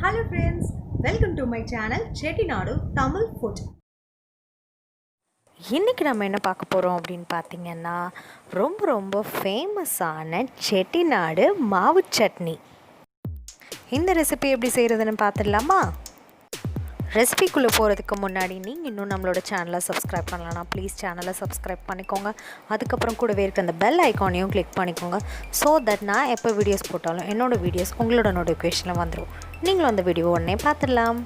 Hello friends, welcome to my channel ChettinadTamilFood. இன்றைக்கி நம்ம என்ன பார்க்க போகிறோம் அப்படின்னு பார்த்தீங்கன்னா ரொம்ப ஃபேமஸான செட்டிநாடு மாவு சட்னி. இந்த ரெசிபி எப்படி செய்கிறதுன்னு பார்த்துடலாமா? ரெசிபிக்குள்ளே போகிறதுக்கு முன்னாடி நீங்கள் இன்னும் நம்மளோட சேனலை சப்ஸ்கிரைப் பண்ணலாம்னா ப்ளீஸ் சேனலை சப்ஸ்கிரைப் பண்ணிக்கோங்க. அதுக்கப்புறம் கூடவே இருக்க அந்த பெல் ஐக்கானையும் கிளிக் பண்ணிக்கோங்க. ஸோ தட் நான் எப்போ வீடியோஸ் போட்டாலும் என்னோடய வீடியோஸ் உங்களோட நோட்டிஃபிகேஷனில் வந்துடும். நீங்களும் அந்த வீடியோ உடனே பார்த்துடலாம்.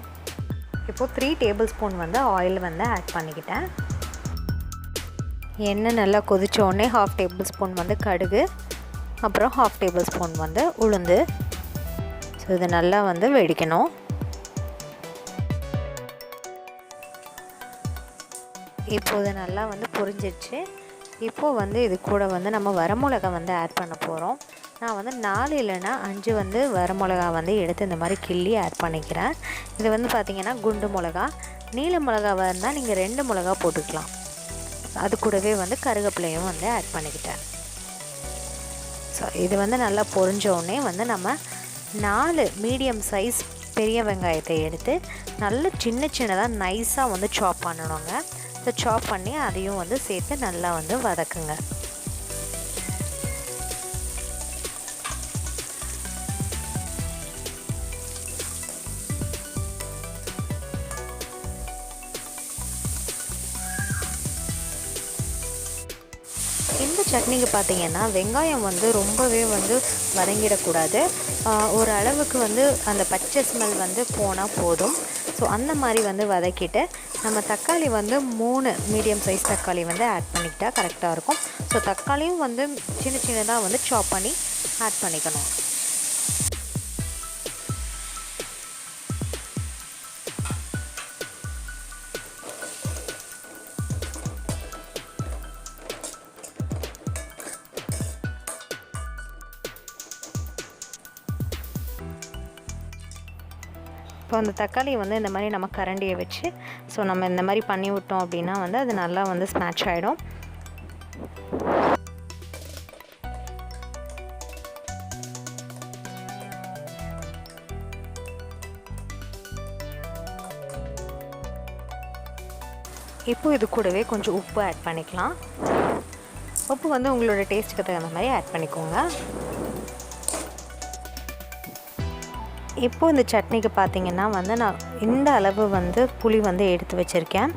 இப்போது 3 டேபிள் ஸ்பூன் ஆயில் ஆட் பண்ணிக்கிட்டேன். எண்ணெய் நல்லா கொதிச்ச உடனே 1/2 டேபிள் ஸ்பூன் கடுகு, அப்புறம் 1/2 டேபிள் ஸ்பூன் உளுந்து. ஸோ இது நல்லா வெடிக்கணும். இப்போது நல்லா பொரிஞ்சிடுச்சு. இப்போது இது கூட நம்ம வரமிளகா ஆட் பண்ண போகிறோம். நான் 4 இல்லைன்னா 5 வரமிளகா எடுத்து இந்த மாதிரி கிள்ளி ஆட் பண்ணிக்கிறேன். இது பார்த்திங்கன்னா குண்டு மிளகா. நீல மிளகாவாக இருந்தால் நீங்கள் 2 மிளகா போட்டுக்கலாம். அது கூடவே கருவேப்பிலையும் ஆட் பண்ணிக்கிட்டேன். ஸோ இது நல்லா பொரிஞ்சோடனே நம்ம 4 மீடியம் சைஸ் பெரிய வெங்காயத்தை எடுத்து நல்லா சின்னதாக நைஸாக சாப் பண்ணணுங்க. ஸோ சாப் பண்ணி அதையும் சேர்த்து நல்லா வதக்குங்க. இந்த சட்னிக்கு பார்த்திங்கன்னா வெங்காயம் ரொம்பவே வதங்கிடக்கூடாது. ஒரு அளவுக்கு அந்த பச்சை ஸ்மெல் போனால் போதும். ஸோ அந்த மாதிரி வதக்கிட்டு நம்ம தக்காளி 3 மீடியம் சைஸ் தக்காளி ஆட் பண்ணிக்கிட்டால் கரெக்டாக இருக்கும். ஸோ தக்காளியும் சின்னதாக சாப் பண்ணி ஆட் பண்ணிக்கணும். இப்போ அந்த தக்காளி இந்த மாதிரி நம்ம கரண்டியை வச்சு ஸோ நம்ம இந்த மாதிரி பண்ணி விட்டோம் அப்படின்னா அது நல்லா ஸ்மாஷ் ஆகிடும். இப்போ இது கூடவே கொஞ்சம் உப்பு ஆட் பண்ணிக்கலாம். உப்பு உங்களோட டேஸ்ட்டுக்கு தகுந்த மாதிரி ஆட் பண்ணிக்கோங்க. இப்போது இந்த சட்னிக்கு பார்த்திங்கன்னா நான் இந்த அளவு புளி எடுத்து வச்சுருக்கேன்.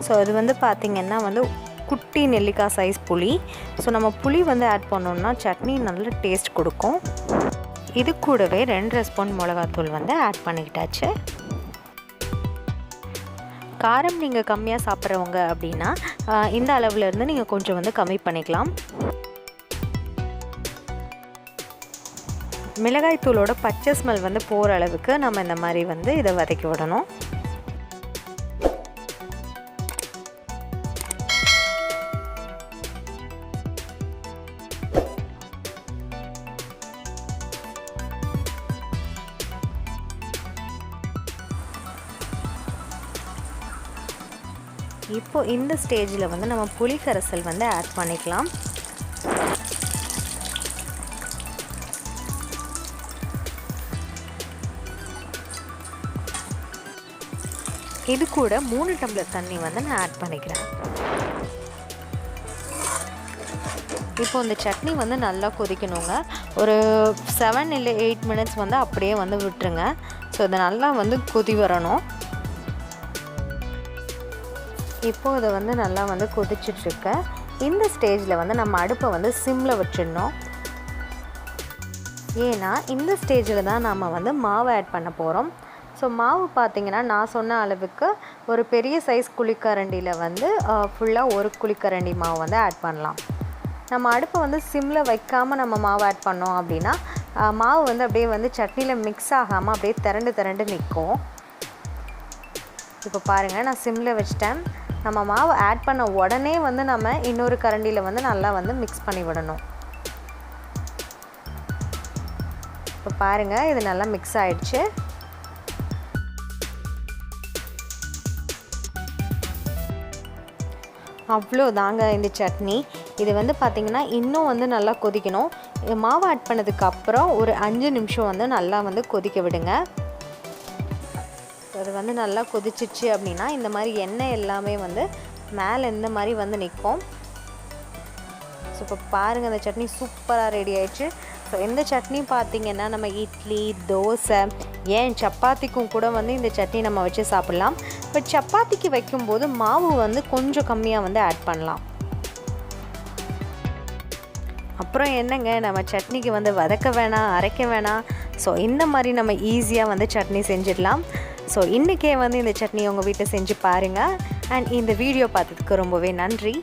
ஸோ இது பார்த்திங்கன்னா குட்டி நெல்லிக்காய் சைஸ் புளி. ஸோ நம்ம புளி ஆட் பண்ணோம்னா சட்னி நல்ல டேஸ்ட் கொடுக்கும். இது கூடவே 2 ஸ்பூன் மிளகாத்தூள் ஆட் பண்ணிக்கிட்டாச்சு. காரம் நீங்கள் கம்மியாக சாப்பிட்றவங்க அப்படின்னா இந்த அளவுலேருந்து நீங்கள் கொஞ்சம் கம்மி பண்ணிக்கலாம். மிளகாய் தூளோட பச்சை ஸ்மெல் போகிற அளவுக்கு நம்ம இந்த மாதிரி இதை வதக்கி விடணும். இப்போ இந்த ஸ்டேஜில் நம்ம புளி கரைசல் ஆட் பண்ணிக்கலாம். இது கூட 3 டம்ளர் தண்ணி நான் ஆட் பண்ணிக்கிறேன். இப்போ இந்த சட்னி நல்லா கொதிக்கணுங்க. ஒரு 7 இல்லை 8 மினிட்ஸ் அப்படியே விட்டுருங்க. ஸோ இது நல்லா கொதி வரணும். இப்போது இதை நல்லா கொதிச்சிட்ருக்க இந்த ஸ்டேஜில் நம்ம அடுப்பை சிம்மில் வச்சிடணும். ஏன்னா இந்த ஸ்டேஜில் தான் நாம் மாவு ஆட் பண்ண போகிறோம். ஸோ மாவு பார்த்திங்கன்னா நான் சொன்ன அளவுக்கு ஒரு பெரிய சைஸ் குழிக்கரண்டியில் ஃபுல்லாக 1 குழிக்கரண்டி மாவு ஆட் பண்ணலாம். நம்ம அடுப்பை சிம்மில் வைக்காமல் நம்ம மாவு ஆட் பண்ணோம் அப்படின்னா மாவு அப்படியே சட்னியில் மிக்ஸ் ஆகாமல் அப்படியே திரண்டு நிற்கும். இப்போ பாருங்கள், நான் சிம்மில் வச்சிட்டேன். நம்ம மாவு ஆட் பண்ண உடனே நம்ம இன்னொரு கரண்டியில் நல்லா மிக்ஸ் பண்ணி விடணும். இப்போ பாருங்கள், இது நல்லா மிக்ஸ் ஆகிடுச்சு. அவ்வளோதாங்க இந்த சட்னி. இது பார்த்திங்கன்னா இன்னும் நல்லா கொதிக்கணும். மாவு ஆட் பண்ணதுக்கப்புறம் ஒரு 5 நிமிஷம் நல்லா கொதிக்க விடுங்க. அது வந்து நல்லா கொதிச்சிச்சு அப்படின்னா இந்த மாதிரி எண்ணெய் எல்லாமே வந்து மேலே இந்த மாதிரி வந்து நிற்கும். ஸோ இப்போ பாருங்கள் அந்த சட்னி சூப்பராக ரெடி ஆயிடுச்சு. ஸோ இந்த சட்னி பார்த்திங்கன்னா நம்ம இட்லி, தோசை, ஏன் சப்பாத்திக்கும் கூட வந்து இந்த சட்னி நம்ம வச்சு சாப்பிட்லாம். பட் சப்பாத்திக்கு வைக்கும்போது மாவு வந்து கொஞ்சம் கம்மியாக வந்து ஆட் பண்ணலாம். அப்புறம் என்னங்க, நம்ம சட்னிக்கு வந்து வதக்க வேணாம், அரைக்க வேணாம். ஸோ இந்த மாதிரி நம்ம ஈஸியாக வந்து சட்னி செஞ்சிடலாம். ஸோ இன்றைக்கே வந்து இந்த சட்னி உங்கள் வீட்டில் செஞ்சு பாருங்கள். அண்ட் இந்த வீடியோ பார்த்ததுக்கு ரொம்பவே நன்றி.